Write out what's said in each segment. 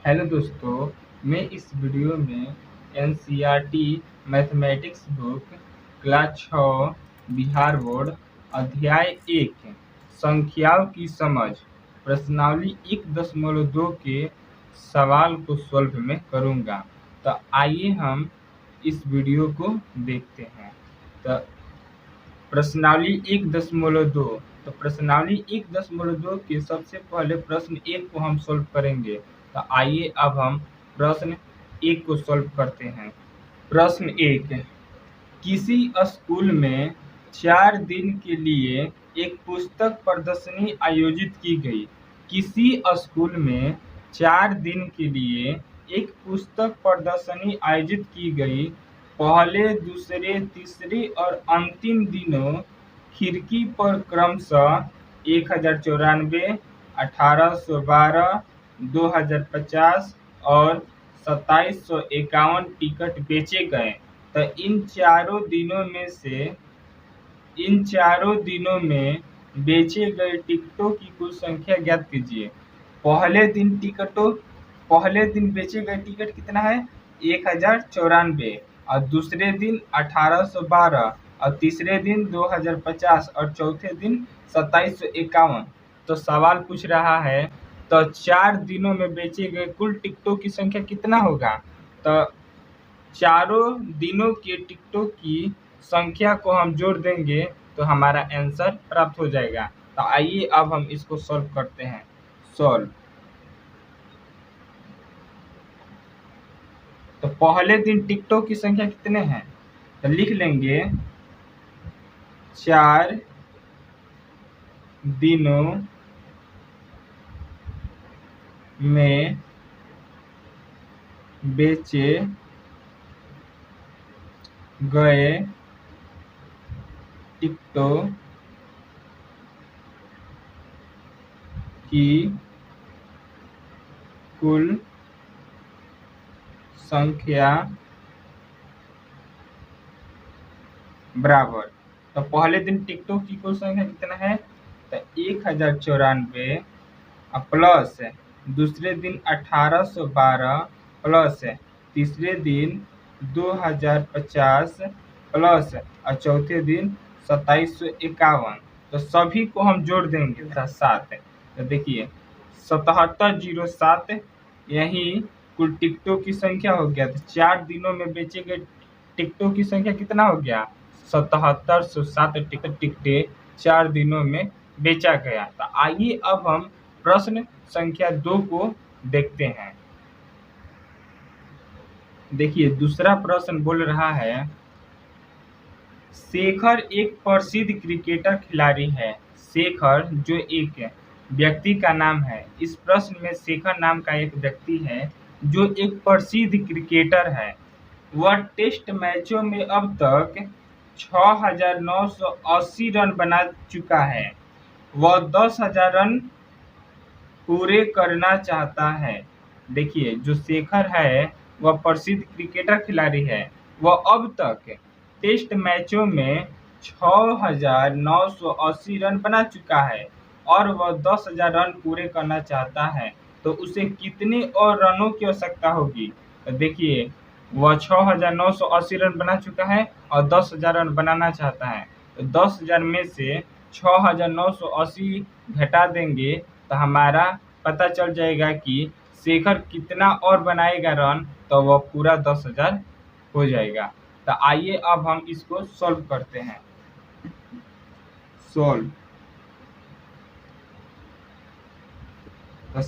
Hello दोस्तों, मैं इस वीडियो में NCERT mathematics book class 6 Bihar board अध्याय 1 संख्याओं की समझ प्रश्नावली 1.2 के सवाल को सॉल्व में करूँगा। तो आइए हम इस वीडियो को देखते हैं। तो प्रश्नावली 1.2। तो प्रश्नावली 1.2 के सबसे पहले प्रश्न 1 को हम सॉल्व करेंगे। तो आइए अब हम प्रश्न 1 को सॉल्व करते हैं। प्रश्न 1, किसी स्कूल में 4 दिन के लिए एक पुस्तक प्रदर्शनी आयोजित की गई। किसी स्कूल में 4 दिन के लिए एक पुस्तक प्रदर्शनी आयोजित की गई। पहले, दूसरे, तीसरे और अंतिम दिनों खिड़की पर क्रमशः 1094, 1812, 2050 और 2751 टिकट बेचे गए। तो इन चारों दिनों में बेचे गए टिकटों की कुल संख्या ज्ञात कीजिए। पहले दिन बेचे गए टिकट कितना है? 1094, और दूसरे दिन 1812 और तीसरे दिन 2050 और चौथे दिन 2751। तो सवाल पूछ रहा है, तो 4 दिनों में बेचे गए कुल टिकटों की संख्या कितना होगा? तो चारों दिनों के टिकटों की संख्या को हम जोड़ देंगे तो हमारा आंसर प्राप्त हो जाएगा। तो आइए अब हम इसको सॉल्व करते हैं। सॉल्व। तो पहले दिन टिकटों की संख्या कितने हैं? तो लिख लेंगे 4 दिनों में बेचे गए टिकटों की कुल संख्या बराबर। तो पहले दिन टिकटों की कुल संख्या कितना है? तो 1094 प्लस दूसरे दिन 1812 प्लस तीसरे दिन 2050 प्लस और चौथे दिन 2751। तो सभी को हम जोड़ देंगे 7। तो देखिए 7707 यही कुल टिकटों की संख्या हो गया। तो 4 दिनों में बेचे गए टिकटों की संख्या कितना हो गया? 7707 टिकटें 4 दिनों में बेचा गया। तो आइए अब हम प्रश्न संख्या 2 को देखते हैं। देखिए दूसरा प्रश्न बोल रहा है, शेखर एक प्रसिद्ध क्रिकेटर खिलाड़ी है। शेखर जो एक व्यक्ति का नाम है। इस प्रश्न में शेखर नाम का एक व्यक्ति है जो एक प्रसिद्ध क्रिकेटर है। वह टेस्ट मैचों में अब तक 6980 रन बना चुका है। वह 10,000 रन पूरे करना चाहता है। देखिए जो शेखर है वह प्रसिद्ध क्रिकेटर खिलाड़ी है। वह अब तक टेस्ट मैचों में 6980 रन बना चुका है और वह 10,000 रन पूरे करना चाहता है। तो उसे कितने और रनों की आवश्यकता होगी? तो देखिए वह 6980 रन बना चुका है और 10,000 रन बनाना चाहता है। तो 10,000 में से 6980 घटा देंगे तो हमारा पता चल जाएगा कि शेखर कितना और बनाएगा रन, तो वह पूरा 10,000 हो जाएगा। तो आइए अब हम इसको सॉल्व करते हैं। सॉल्व। तो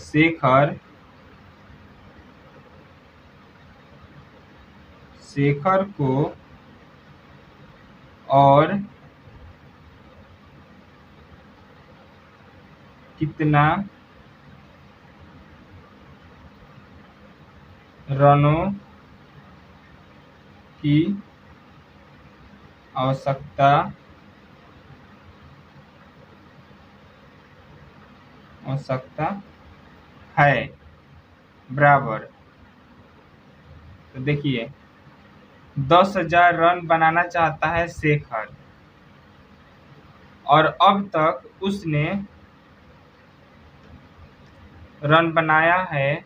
शेखर को और कितना रनों की आवश्यकता है बराबर। तो देखिए 10,000 रन बनाना चाहता है शेखर और अब तक उसने रन बनाया है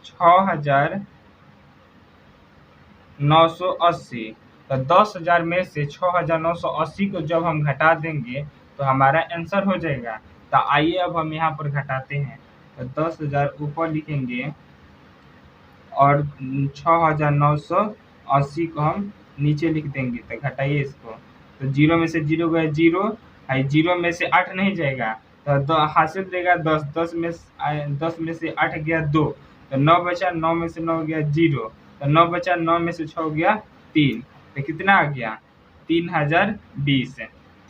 6,980। तो 10,000 में से 6,980 को जब हम घटा देंगे तो हमारा आंसर हो जाएगा। तो आइए अब हम यहाँ पर घटाते हैं। तो 10,000 ऊपर लिखेंगे और 6,980 को हम नीचे लिख देंगे। तो घटाइए इसको। तो 0 में से 0 गया 0, 0 में से 8 नहीं जाएगा तो हासिल देगा 10। 10 में से 8 गया 2, तो 9 बचा। 9 में से 9 गया 0, तो 9 बचा। 9 में से 6 गया 3, तो कितना आ गया 3020।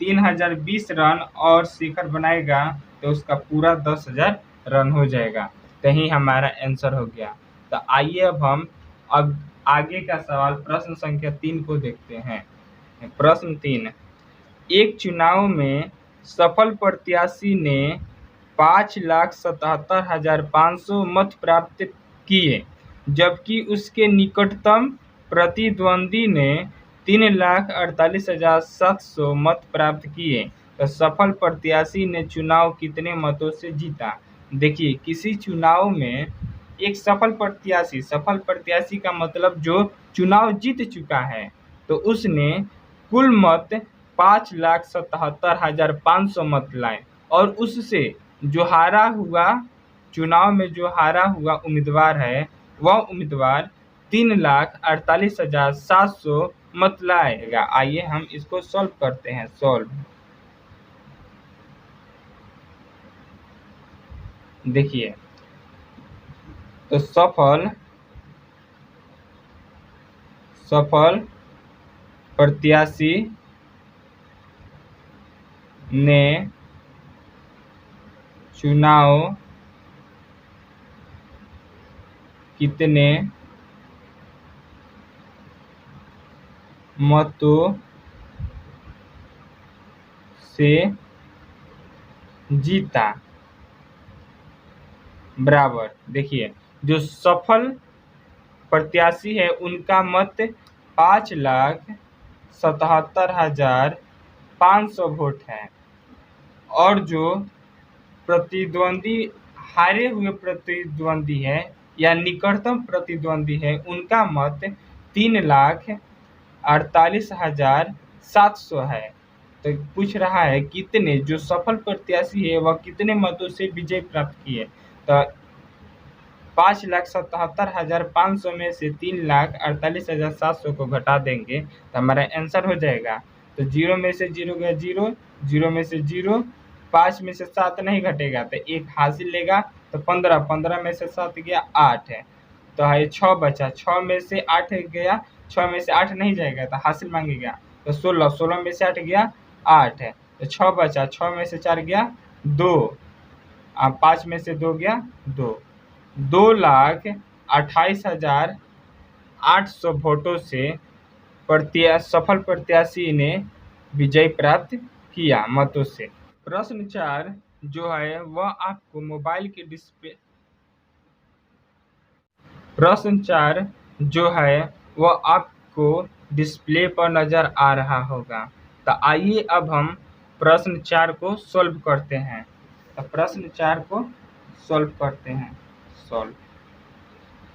3020 रन और शेखर बनाएगा तो उसका पूरा 10,000 रन हो जाएगा। तो ही हमारा आंसर हो गया। तो आइए अब आगे का सवाल प्रश्न संख्या 3 को देखते हैं। प्रश्न 3, एक चुनाव में सफल प्रत्याशी ने 5,77,500 मत प्राप्त किए, जबकि उसके निकटतम प्रतिद्वंदी ने 3,48,700 मत प्राप्त किए। तो सफल प्रत्याशी ने चुनाव कितने मतों से जीता? देखिए, किसी चुनाव में एक सफल प्रत्याशी का मतलब जो चुनाव जीत चुका है, तो उसने कुल मत 5,77,500 मत लाए और उससे जो हारा हुआ, चुनाव में जो हारा हुआ उम्मीदवार है, वह उम्मीदवार 3,48,700 मत लाएगा। आइए हम इसको सॉल्व करते हैं। देखिए, तो सफल प्रत्याशी ने चुनाव कितने मतों से जीता बराबर। देखिए, जो सफल प्रत्याशी है उनका मत 5,77,500 वोट है और जो प्रतिद्वंदी हारे हुए प्रतिद्वंदी है या निकटतम प्रतिद्वंदी है उनका मत 3,48,700 है। तो पूछ रहा है कितने, जो सफल प्रत्याशी है वह कितने मतों से विजय प्राप्त किए। तो 5,77,500 में से 3,48,700 को घटा देंगे तो हमारा आंसर हो जाएगा। तो 0 में से 0 गया 0, 0 में से 0, 5 में से 7 नहीं घटेगा तो 1 हासिल लेगा। तो 15, 15 में से 7 गया 8 है, तो है 6 बचा। 6 में से 8 गया, 6 में से 8 नहीं जाएगा तो हासिल मांगेगा। तो 16, 16 में से 8 गया 8 है, तो 6 बचा। 6 में से 4 गया 2, 5 में से 2 गया 2। 2,28,800 वोटों से सफल प्रत्याशी ने विजय प्राप्त किया मतों से। प्रश्न 4 जो है वह आपको मोबाइल के डिस्प्ले पर नजर आ रहा होगा। तो आइए अब हम प्रश्न 4 को सॉल्व करते हैं। तो प्रश्न 4 को सॉल्व करते हैं।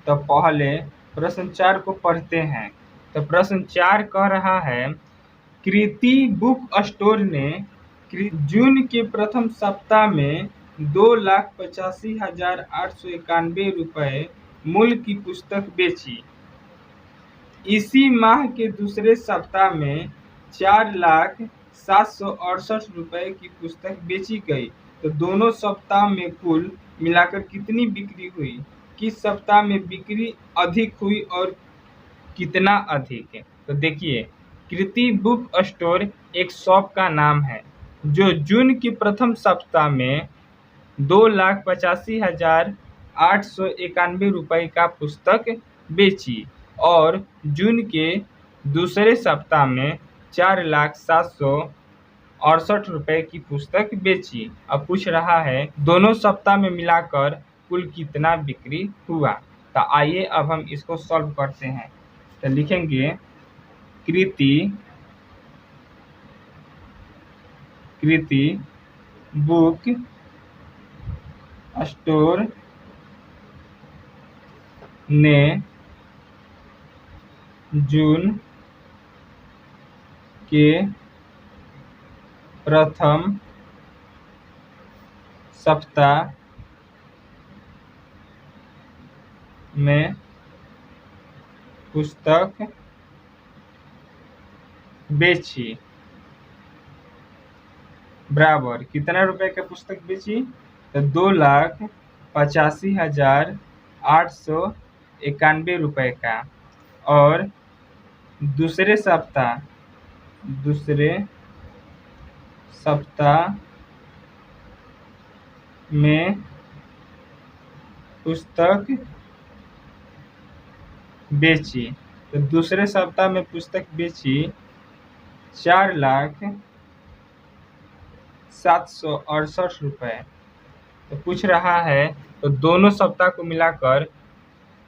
तो पहले प्रश्न 4 को पढ़ते हैं। तो प्रश्न 4 कह रहा है, कृति बुक स्टोर ने जून के प्रथम सप्ताह में 2,85,891 रुपये मूल्य की पुस्तक बेची। इसी माह के दूसरे सप्ताह में 4,768 रुपये की पुस्तक बेची गई। तो दोनों सप्ताह में कुल मिलाकर कितनी बिक्री हुई? किस सप्ताह में बिक्री अधिक हुई और कितना अधिक है? तो देखिए, कृति बुक स्टोर एक शॉप का नाम है जो जून के प्रथम सप्ताह में 2,85,891 रुपये का पुस्तक बेची और जून के दूसरे सप्ताह में 4,768 रुपये की पुस्तक बेची। अब पूछ रहा है दोनों सप्ताह में मिलाकर कुल कितना बिक्री हुआ। तो आइए अब हम इसको सॉल्व करते हैं। तो लिखेंगे कृति बुक स्टोर ने जून के प्रथम सप्ताह में पुस्तक बेची। बराबर कितना रुपए का पुस्तक बेची? तो 2,85,891 रुपए का। और दूसरे सप्ताह में पुस्तक बेची। तो दूसरे सप्ताह में पुस्तक बेची 4,768 रुपए। तो पूछ रहा है तो दोनों सप्ताह को मिलाकर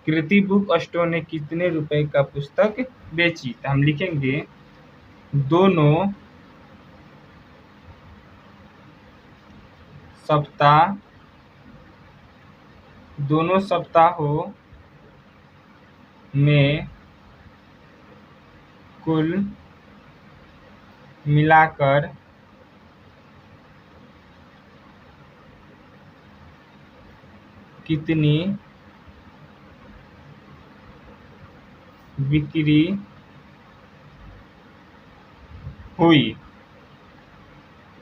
कृति बुक स्टोर ने कितने रुपए का पुस्तक बेची? तो हम लिखेंगे दोनों सप्ताहों में कुल मिलाकर कितनी बिक्री हुई?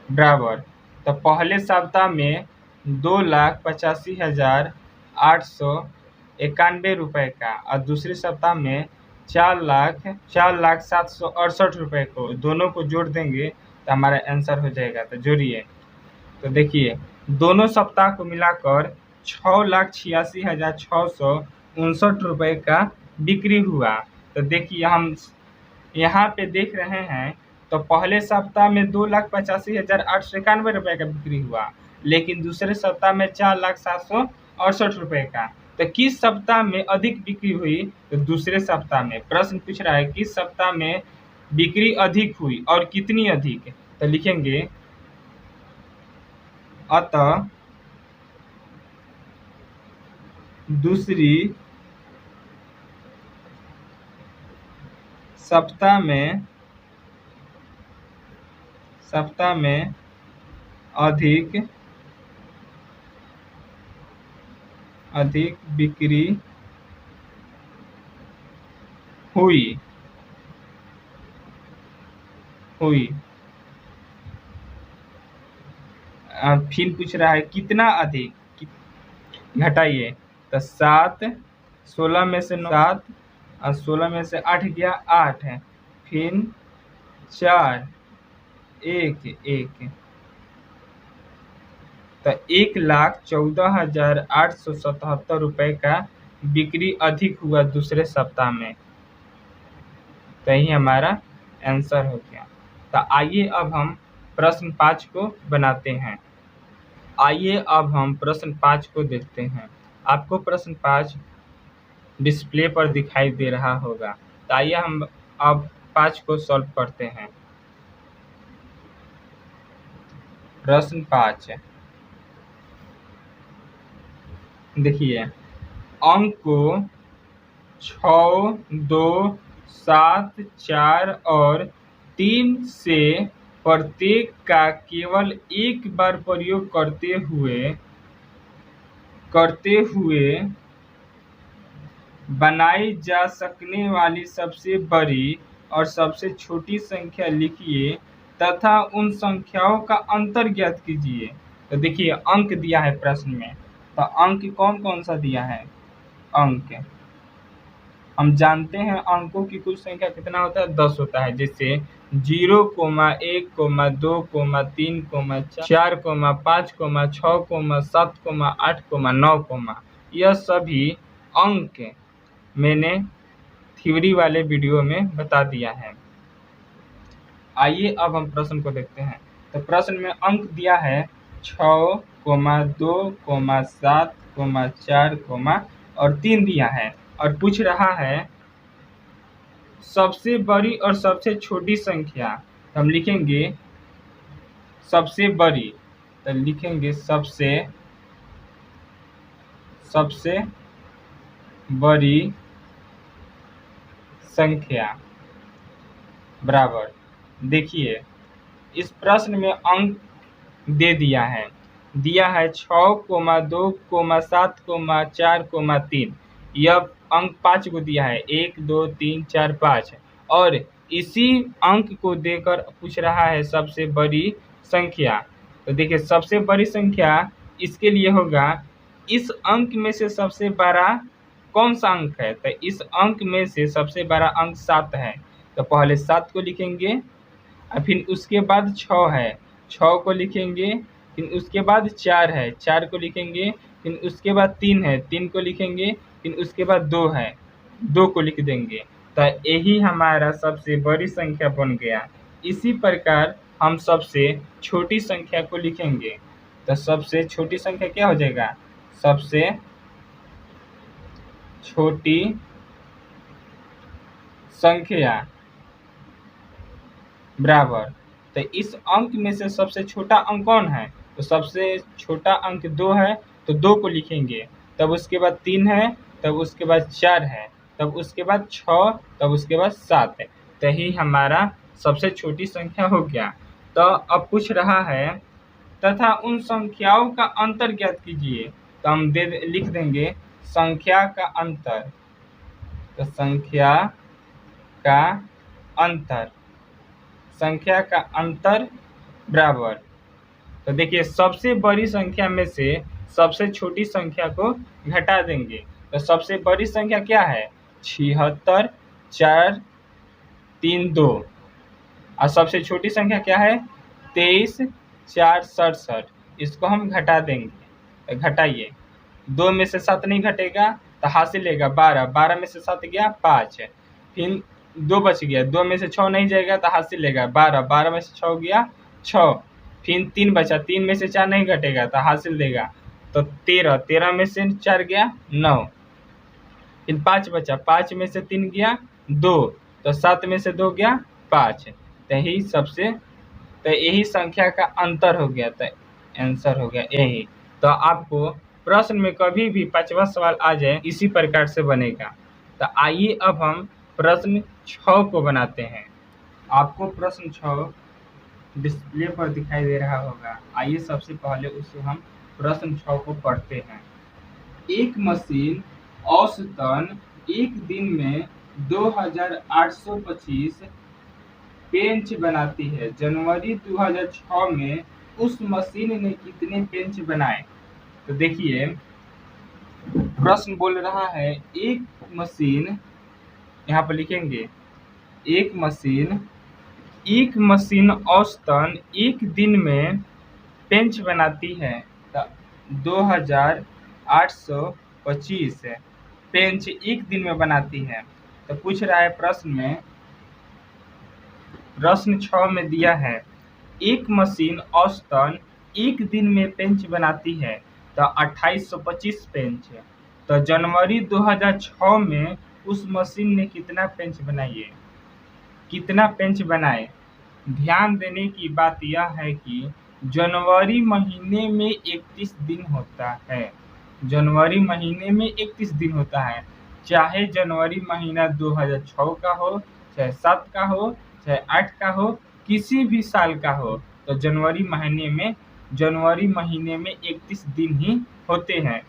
बराबर तो पहले सप्ताह में 2,85,891 रुपए का और दूसरे सप्ताह में 4,0768 रुपए को दोनों को जोड़ देंगे तो हमारा आंसर हो जाएगा। तो जोड़िए। तो देखिए दोनों सप्ताह को मिलाकर 6,86,659 रुपए का बिक्री हुआ। तो देखिए हम यहाँ पे देख रहे हैं तो पहले सप्ताह में 2,85,891 रुपए का बिक्री हुआ, लेकिन दूसरे सप्ताह में 4,0768 रुपए का। तो किस सप्ताह में अधिक बिक्री हुई? तो दूसरे सप्ताह में। प्रश्न पूछ रहा है किस सप्ताह में बिक्री अधिक हुई और कितनी अधिक? तो लिखेंगे अतः दूसरी सप्ताह में अधिक बिक्री हुई। फिर पूछ रहा है कितना अधिक? घटाइए तो 7, 16 में से 7 और 16 में से 8 गया 8 है, फिर 4, 1, 1 तो 1,14,877 रुपए का बिक्री अधिक हुआ दूसरे सप्ताह में। तो यही हमारा आंसर हो गया। तो आइए अब हम प्रश्न 5 को बनाते हैं। आइए अब हम प्रश्न 5 को देखते हैं। आपको प्रश्न 5 डिस्प्ले पर दिखाई दे रहा होगा। तो आइए हम अब 5 को सॉल्व करते हैं। प्रश्न 5 देखिए अंक को 6, 2, 7, 4 और 3 से प्रत्येक का केवल एक बार प्रयोग करते हुए बनाई जा सकने वाली सबसे बड़ी और सबसे छोटी संख्या लिखिए तथा उन संख्याओं का अंतर ज्ञात कीजिए। तो देखिए अंक दिया है प्रश्न में, तो अंक कौन कौन सा दिया है? अंक हम जानते हैं अंकों की कुल संख्या कितना होता है? 10 होता है। जैसे 0, 1, 2, 3, 4, 5, 6, 7, 8, 9 यह सभी अंक मैंने थ्योरी वाले वीडियो में बता दिया है। आइए अब हम प्रश्न को देखते हैं। तो प्रश्न में अंक दिया है 6, 2, 7, 4 और 3 दिया है और पूछ रहा है सबसे बड़ी और सबसे छोटी संख्या। तो हम लिखेंगे सबसे बड़ी, तो लिखेंगे सबसे बड़ी संख्या बराबर। देखिए इस प्रश्न में अंक दे दिया है 6,2,7,4,3। यह अंक 5 को दिया है 1 2 3 4 5 और इसी अंक को देकर पूछ रहा है सबसे बड़ी संख्या। तो देखिए सबसे बड़ी संख्या इसके लिए होगा इस अंक में से सबसे बड़ा कौन सा अंक है। तो इस अंक में से सबसे बड़ा अंक 7 है, तो पहले 7 को लिखेंगे और फिर उसके बाद 6 है, 6 को लिखेंगे, फिर उसके बाद 4 है, 4 को लिखेंगे, फिर उसके बाद 3 है, 3 को लिखेंगे, फिर उसके बाद 2 है, 2 को लिख देंगे। तो यही हमारा सबसे बड़ी संख्या बन गया। इसी प्रकार हम सबसे छोटी संख्या को लिखेंगे। तो सबसे छोटी संख्या क्या हो जाएगा, सबसे छोटी संख्या बराबर। तो इस अंक में से सबसे छोटा अंक कौन है, तो सबसे छोटा अंक 2 है, तो 2 को लिखेंगे, तब उसके बाद 3 है, तब उसके बाद 4 है, तब उसके बाद 6, तब उसके बाद 7 है। तो यही हमारा सबसे छोटी संख्या हो गया। तो अब पूछ रहा है तथा उन संख्याओं का अंतर ज्ञात कीजिए। तो हम लिख देंगे संख्या का अंतर। तो संख्या का अंतर, संख्या का अंतर बराबर। तो देखिए सबसे बड़ी संख्या में से सबसे छोटी संख्या को घटा देंगे। तो सबसे बड़ी संख्या क्या है 76 4 3 2 और सबसे छोटी संख्या क्या है 23 4 67। इसको हम घटा देंगे। तो घटाइए, 2 में से 7 नहीं घटेगा तो हासिल लेगा 12, 12 में से 7 गया 5, फिर 2 बच गया, 2 में से 6 नहीं जाएगा तो हासिल लेगा 12, 12 में से 6 गया 6, फिर 3 बचा, 3 में से 4 नहीं घटेगा तो हासिल देगा तो 13, 13 में से 4 गया 9, फिर 5 बचा, 5 में से 3 गया 2, तो 7 में से 2 गया 5। तो यही संख्या का अंतर हो गया। तो आंसर हो गया यही। तो आपको प्रश्न में कभी भी 5वां सवाल आ जाए इसी प्रकार से बनेगा। तो आइए अब हम प्रश्न 6 को बनाते हैं। आपको प्रश्न 6 डिस्प्ले पर दिखाई दे रहा होगा। आइए सबसे पहले उसे हम प्रश्न 6 को पढ़ते हैं। एक मशीन औसतन एक दिन में 2825 पेंच बनाती है। जनवरी 2006 में उस मशीन ने कितने पेंच बनाए। तो देखिए प्रश्न बोल रहा है एक मशीन, यहाँ पर लिखेंगे एक मशीन औसतन एक दिन में पेंच बनाती है। तो 2825 पेंच एक दिन में बनाती है। तो पूछ रहा है प्रश्न 6 में दिया है एक मशीन औसतन एक दिन में पेंच बनाती है तो 2825 पेंच। तो जनवरी 2006 में उस मशीन ने कितना पेंच बनाए, कितना पेंच बनाए। ध्यान देने की बात यह है कि जनवरी महीने में 31 दिन होता है। जनवरी महीने में 31 दिन होता है, चाहे जनवरी महीना 2006 का हो, चाहे 7 का हो, चाहे 8 का हो, किसी भी साल का हो। तो जनवरी महीने में 31 दिन ही होते हैं।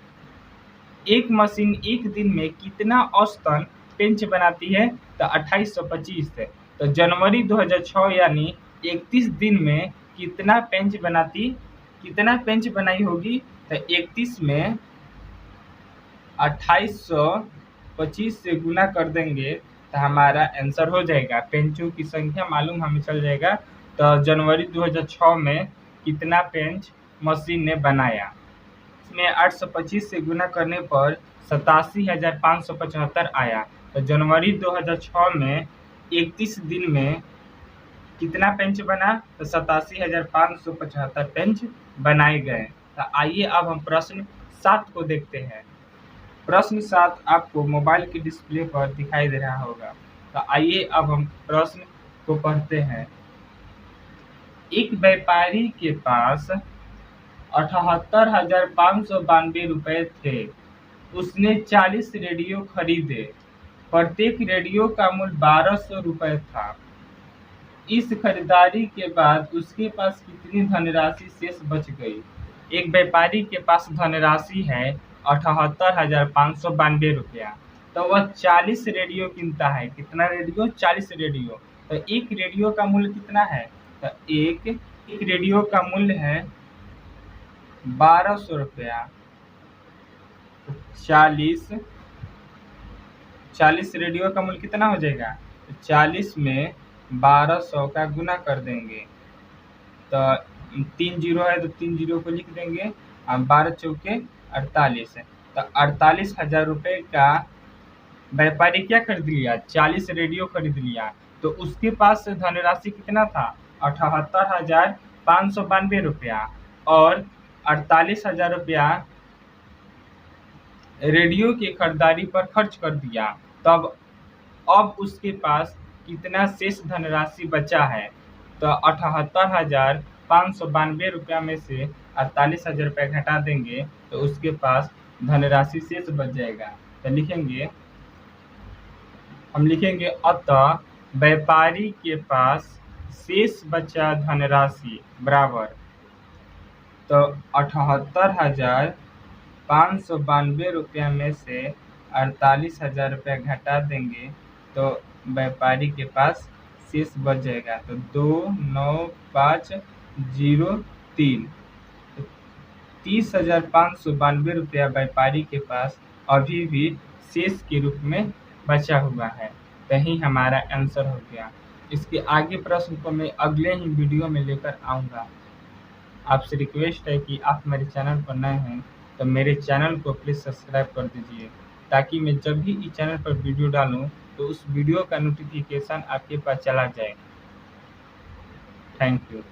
एक मशीन एक दिन में कितना औसतन पेंच बनाती है तो 2825 है। तो जनवरी 2006 यानी 31 दिन में कितना पेंच बनाई होगी। तो 31 में 2825 से गुना कर देंगे तो हमारा आंसर हो जाएगा। पेंचों की संख्या मालूम हमें चल जाएगा। तो जनवरी 2006 में कितना पेंच मशीन ने बनाया। इसमें 825 से गुना करने पर 87,575 आया। तो जनवरी 2006 में 31 दिन में कितना पेंच बना तो 87,575 पेंच बनाए गए। तो आइए अब हम प्रश्न 7 को देखते हैं। प्रश्न 7 आपको मोबाइल की डिस्प्ले पर दिखाई दे रहा होगा। तो आइए अब हम प्रश्न को पढ़ते हैं। एक व्यापारी के पास 78,592 रुपए थे। उसने 40 रेडियो खरीदे। प्रत्येक रेडियो का मूल्य 1200 रुपये था। इस खरीदारी के बाद उसके पास कितनी धनराशि शेष बच गई? एक व्यापारी के पास धनराशि है 78,592 रुपया। तो वह 40 रेडियो किनता है। कितना रेडियो? 40 रेडियो। तो एक रेडियो का मूल्य कितना है? तो एक रेडियो का मूल्य है 1200 रुपया। 40 रेडियो का मूल्य कितना हो जाएगा? तो 40 में 1200 का गुना कर देंगे। तो 3 जीरो है तो 3 जीरो को लिख देंगे। 12 चौके 48। तो 48,000 रुपये का व्यापारी क्या खरीद लिया? 40 रेडियो खरीद लिया। तो उसके पास धनराशि कितना था? 78,592 रुपया। और 48,000 रुपया रेडियो की खरीदारी पर खर्च कर दिया। तब अब उसके पास कितना शेष धनराशि बचा है? तो 78,592 रुपया में से 48,000 रुपया घटा देंगे तो उसके पास धनराशि शेष बच जाएगा। तो हम लिखेंगे अतः व्यापारी के पास शेष बचा धनराशि बराबर। तो 78,592 रुपया में से 48,000 रुपया घटा देंगे तो व्यापारी के पास शेष बच जाएगा। तो 29503। 30,592 रुपया व्यापारी के पास अभी भी शेष के रूप में बचा हुआ है। यही हमारा आंसर हो गया। इसके आगे प्रश्न को मैं अगले ही वीडियो में लेकर आऊँगा। आपसे रिक्वेस्ट है कि आप मेरे चैनल पर नए हैं तो मेरे चैनल को प्लीज़ सब्सक्राइब कर दीजिए, ताकि मैं जब भी इस चैनल पर वीडियो डालूं तो उस वीडियो का नोटिफिकेशन आपके पास चला जाए। Thank you.